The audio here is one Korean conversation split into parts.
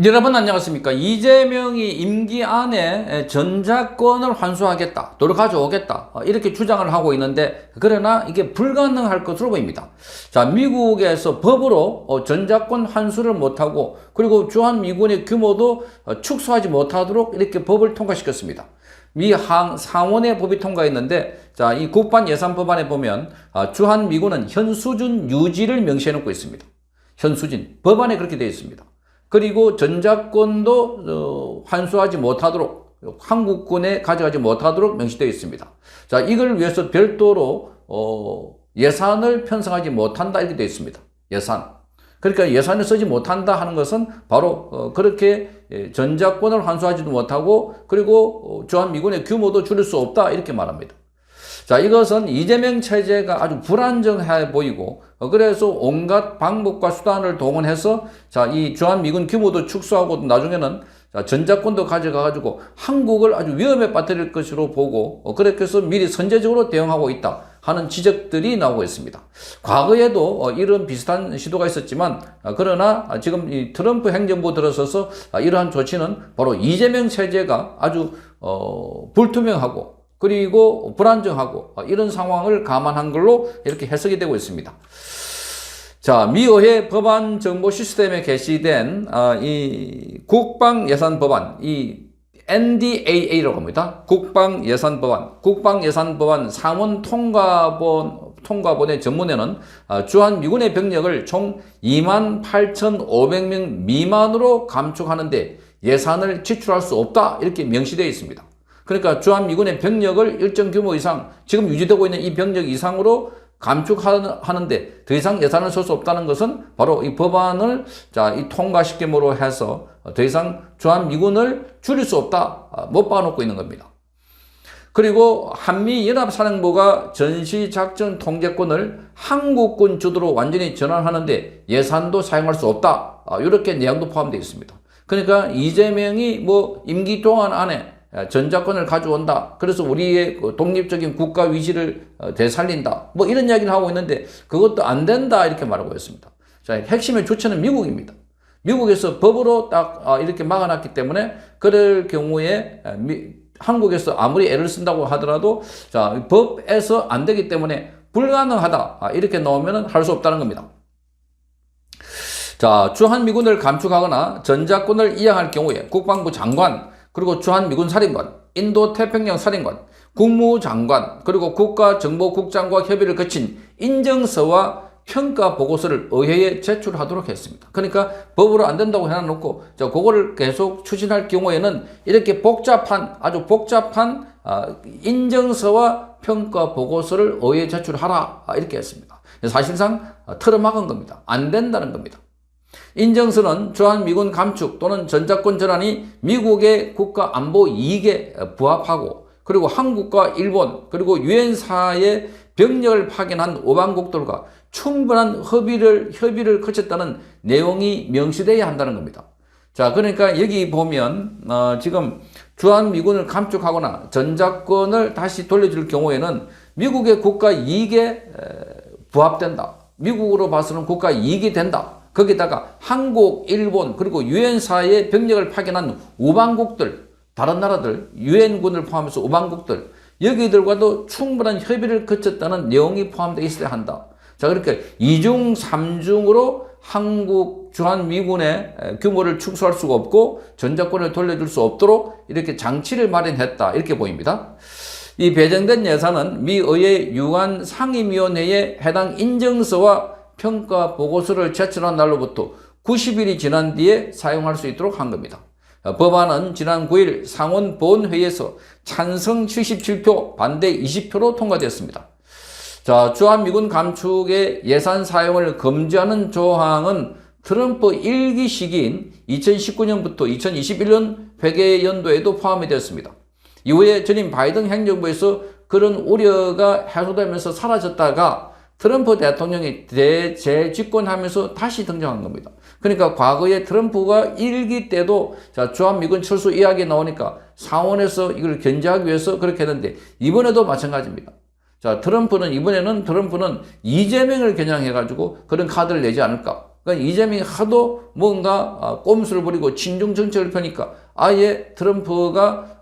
여러분 안녕하십니까. 이재명이 임기 안에 전작권을 환수하겠다, 또를 가져오겠다, 이렇게 주장을 하고 있는데, 그러나 이게 불가능할 것으로 보입니다. 자, 미국에서 법으로 전작권 환수를 못하고, 그리고 주한미군의 규모도 축소하지 못하도록 이렇게 법을 통과시켰습니다. 미 상원의 법이 통과했는데, 자, 이 국방 예산 법안에 보면 주한미군은 현 수준 유지를 명시해 놓고 있습니다. 현 수준 법안에 그렇게 되어 있습니다. 그리고 전작권도 환수하지 못하도록, 한국군에 가져가지 못하도록 명시되어 있습니다. 자, 이걸 위해서 별도로 예산을 편성하지 못한다, 이렇게 되어 있습니다. 예산. 그러니까 예산을 쓰지 못한다 하는 것은 바로 그렇게 전작권을 환수하지도 못하고, 그리고 주한미군의 규모도 줄일 수 없다, 이렇게 말합니다. 자, 이것은 이재명 체제가 아주 불안정해 보이고, 그래서 온갖 방법과 수단을 동원해서, 자, 이 주한미군 규모도 축소하고, 나중에는 전작권도 가져가가지고 한국을 아주 위험에 빠뜨릴 것으로 보고, 그렇게 해서 미리 선제적으로 대응하고 있다 하는 지적들이 나오고 있습니다. 과거에도 이런 비슷한 시도가 있었지만, 그러나 지금 이 트럼프 행정부 들어서서 이러한 조치는 바로 이재명 체제가 아주 불투명하고, 그리고 불안정하고 이런 상황을 감안한 걸로 이렇게 해석이 되고 있습니다. 자, 미 의회 법안 정보 시스템에 게시된 이 국방 예산 법안, 이 NDAA라고 합니다. 국방 예산 법안 상원 통과본의 전문에는 주한미군의 병력을 총 28,500명 미만으로 감축하는데 예산을 지출할 수 없다, 이렇게 명시되어 있습니다. 그러니까 주한미군의 병력을 일정 규모 이상, 지금 유지되고 있는 이 병력 이상으로 감축하는데 더 이상 예산을 쓸 수 없다는 것은 바로 이 법안을 이 통과시킴으로 해서 더 이상 주한미군을 줄일 수 없다, 못 박아놓고 있는 겁니다. 그리고 한미연합사령부가 전시작전 통제권을 한국군 주도로 완전히 전환하는데 예산도 사용할 수 없다, 이렇게 내용도 포함되어 있습니다. 그러니까 이재명이 임기 동안 안에 전작권을 가져온다, 그래서 우리의 독립적인 국가 위치를 되살린다, 이런 이야기를 하고 있는데 그것도 안 된다, 이렇게 말하고 있습니다. 자, 핵심의 주체는 미국입니다. 미국에서 법으로 딱 이렇게 막아놨기 때문에, 그럴 경우에 한국에서 아무리 애를 쓴다고 하더라도 자, 법에서 안 되기 때문에 불가능하다, 이렇게 나오면 할 수 없다는 겁니다. 자, 주한미군을 감축하거나 전작권을 이양할 경우에 국방부 장관, 그리고 주한미군 사령관, 인도태평양 사령관, 국무장관, 그리고 국가정보국장과 협의를 거친 인정서와 평가 보고서를 의회에 제출하도록 했습니다. 그러니까 법으로 안 된다고 해놔놓고, 그거를 계속 추진할 경우에는 이렇게 아주 복잡한 인정서와 평가 보고서를 의회에 제출하라, 이렇게 했습니다. 사실상 틀어막은 겁니다. 안 된다는 겁니다. 인정서는 주한미군 감축 또는 전작권 전환이 미국의 국가 안보 이익에 부합하고, 그리고 한국과 일본, 그리고 유엔사의 병력을 파견한 오방국들과 충분한 협의를 거쳤다는 내용이 명시되어야 한다는 겁니다. 자, 그러니까 여기 보면 지금 주한미군을 감축하거나 전작권을 다시 돌려줄 경우에는 미국의 국가 이익에 부합된다, 미국으로 봐서는 국가 이익이 된다, 거기다가 한국, 일본, 그리고 유엔사의 병력을 파견한 우방국들, 다른 나라들, 유엔군을 포함해서 우방국들, 여기들과도 충분한 협의를 거쳤다는 내용이 포함되어 있어야 한다. 자, 그러니까 2중, 3중으로 한국 주한미군의 규모를 축소할 수가 없고 전작권을 돌려줄 수 없도록 이렇게 장치를 마련했다, 이렇게 보입니다. 이 배정된 예산은 미 의회 유관 상임위원회에 해당 인정서와 평가 보고서를 제출한 날로부터 90일이 지난 뒤에 사용할 수 있도록 한 겁니다. 법안은 지난 9일 상원 본회의에서 찬성 77표, 반대 20표로 통과되었습니다. 자, 주한미군 감축의 예산 사용을 금지하는 조항은 트럼프 1기 시기인 2019년부터 2021년 회계연도에도 포함이 되었습니다. 이후에 전임 바이든 행정부에서 그런 우려가 해소되면서 사라졌다가 트럼프 대통령이 재집권하면서 다시 등장한 겁니다. 그러니까 과거에 트럼프가 1기 때도 주한미군 철수 이야기 나오니까 상원에서 이걸 견제하기 위해서 그렇게 했는데, 이번에도 마찬가지입니다. 자, 이번에는 트럼프는 이재명을 겨냥해가지고 그런 카드를 내지 않을까. 그러니까 이재명이 하도 뭔가 꼼수를 부리고 친중 정책을 펴니까 아예 트럼프가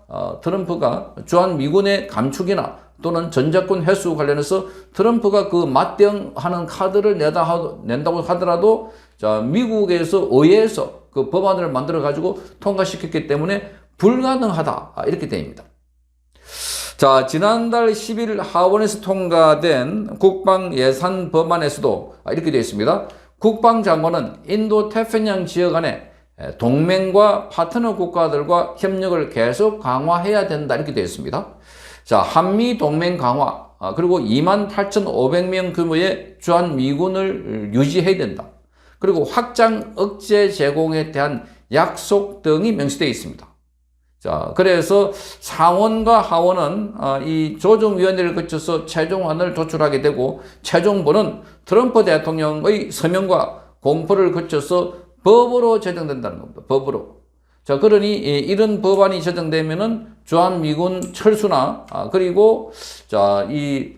주한 미군의 감축이나 또는 전작권 회수 관련해서 트럼프가 그 맞대응하는 카드를 낸다고 하더라도 자, 미국에서 의회에서 그 법안을 만들어 가지고 통과시켰기 때문에 불가능하다 이렇게 됩니다. 자, 지난달 10일 하원에서 통과된 국방 예산 법안에서도 이렇게 되어 있습니다. 국방장관은 인도 태평양 지역 안에 동맹과 파트너 국가들과 협력을 계속 강화해야 된다 이렇게 되어 있습니다. 자, 한미 동맹 강화 그리고 28,500명 규모의 주한미군을 유지해야 된다. 그리고 확장 억제 제공에 대한 약속 등이 명시되어 있습니다. 자, 그래서 상원과 하원은 이 조정위원회를 거쳐서 최종안을 도출하게 되고 최종본은 트럼프 대통령의 서명과 공포를 거쳐서 법으로 제정된다는 겁니다. 법으로. 자, 그러니 이런 법안이 제정되면은 주한미군 철수나 그리고 자, 이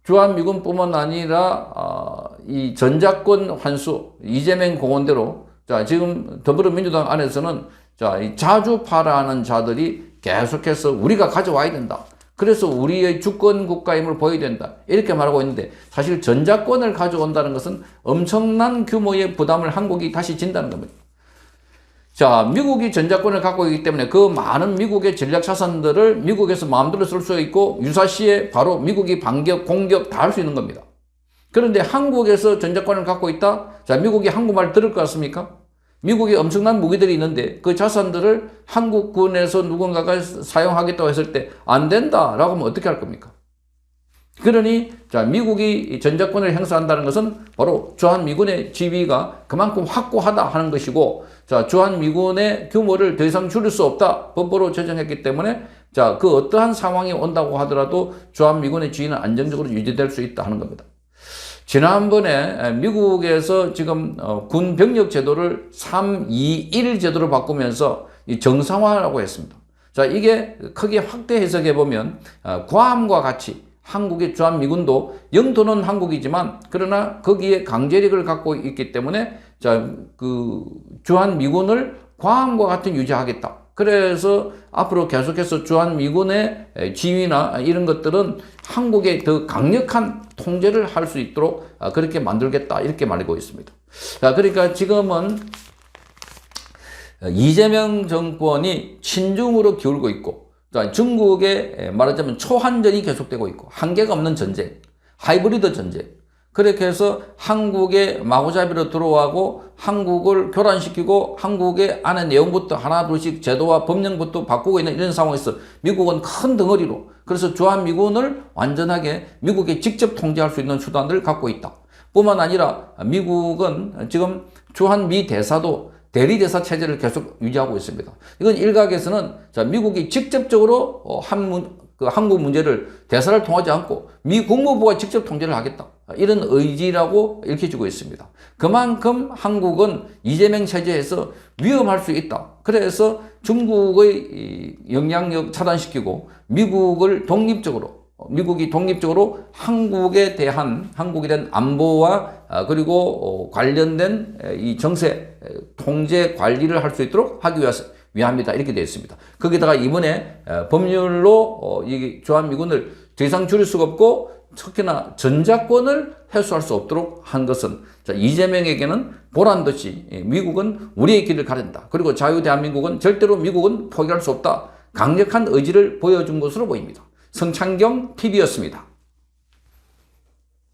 주한미군뿐만 아니라 이 전작권 환수 이재명 공언대로 자, 지금 더불어민주당 안에서는 자, 이 자주파라는 자들이 계속해서 우리가 가져와야 된다. 그래서 우리의 주권 국가임을 보여야 된다. 이렇게 말하고 있는데 사실 전작권을 가져온다는 것은 엄청난 규모의 부담을 한국이 다시 진다는 겁니다. 자, 미국이 전작권을 갖고 있기 때문에 그 많은 미국의 전략 자산들을 미국에서 마음대로 쓸 수 있고 유사시에 바로 미국이 반격, 공격 다 할 수 있는 겁니다. 그런데 한국에서 전작권을 갖고 있다? 자, 미국이 한국말 들을 것 같습니까? 미국에 엄청난 무기들이 있는데 그 자산들을 한국군에서 누군가가 사용하겠다고 했을 때 안 된다라고 하면 어떻게 할 겁니까? 그러니 자, 미국이 전작권을 행사한다는 것은 바로 주한미군의 지위가 그만큼 확고하다 하는 것이고 자, 주한미군의 규모를 더 이상 줄일 수 없다 법으로 제정했기 때문에 자, 그 어떠한 상황이 온다고 하더라도 주한미군의 지위는 안정적으로 유지될 수 있다 하는 겁니다. 지난번에 미국에서 지금 군 병력 제도를 3-2-1 제도로 바꾸면서 정상화라고 했습니다. 자, 이게 크게 확대 해석해 보면 구함과 같이 한국의 주한미군도 영토는 한국이지만 그러나 거기에 강제력을 갖고 있기 때문에 자, 그 주한미군을 구함과 같은 유지하겠다. 그래서 앞으로 계속해서 주한미군의 지위나 이런 것들은 한국의 더 강력한 통제를 할 수 있도록 그렇게 만들겠다 이렇게 말하고 있습니다. 자, 그러니까 지금은 이재명 정권이 친중으로 기울고 있고 중국의 말하자면 초한전이 계속되고 있고 한계가 없는 전쟁, 하이브리드 전쟁. 그렇게 해서 한국의 마구잡이로 들어와고 한국을 교란시키고 한국의 안의 내용부터 하나둘씩 제도와 법령부터 바꾸고 있는 이런 상황에서 미국은 큰 덩어리로 그래서 주한미군을 완전하게 미국이 직접 통제할 수 있는 수단을 갖고 있다. 뿐만 아니라 미국은 지금 주한미 대사도 대리대사 체제를 계속 유지하고 있습니다. 이건 일각에서는 자, 미국이 직접적으로 한국 문제를 대사를 통하지 않고 미 국무부가 직접 통제를 하겠다. 이런 의지라고 읽혀지고 있습니다. 그만큼 한국은 이재명 체제에서 위험할 수 있다. 그래서 중국의 영향력 차단시키고 미국이 독립적으로 한국에 대한 안보와 그리고 관련된 이 정세 통제 관리를 할 수 있도록 하기 위함이다. 이렇게 되어 있습니다. 거기다가 이번에 법률로 이 주한미군을 더 이상 줄일 수가 없고 특히나 전작권을 회수할 수 없도록 한 것은 자, 이재명에게는 보란듯이 미국은 우리의 길을 가린다. 그리고 자유대한민국은 절대로 미국은 포기할 수 없다. 강력한 의지를 보여준 것으로 보입니다. 성창경 TV였습니다.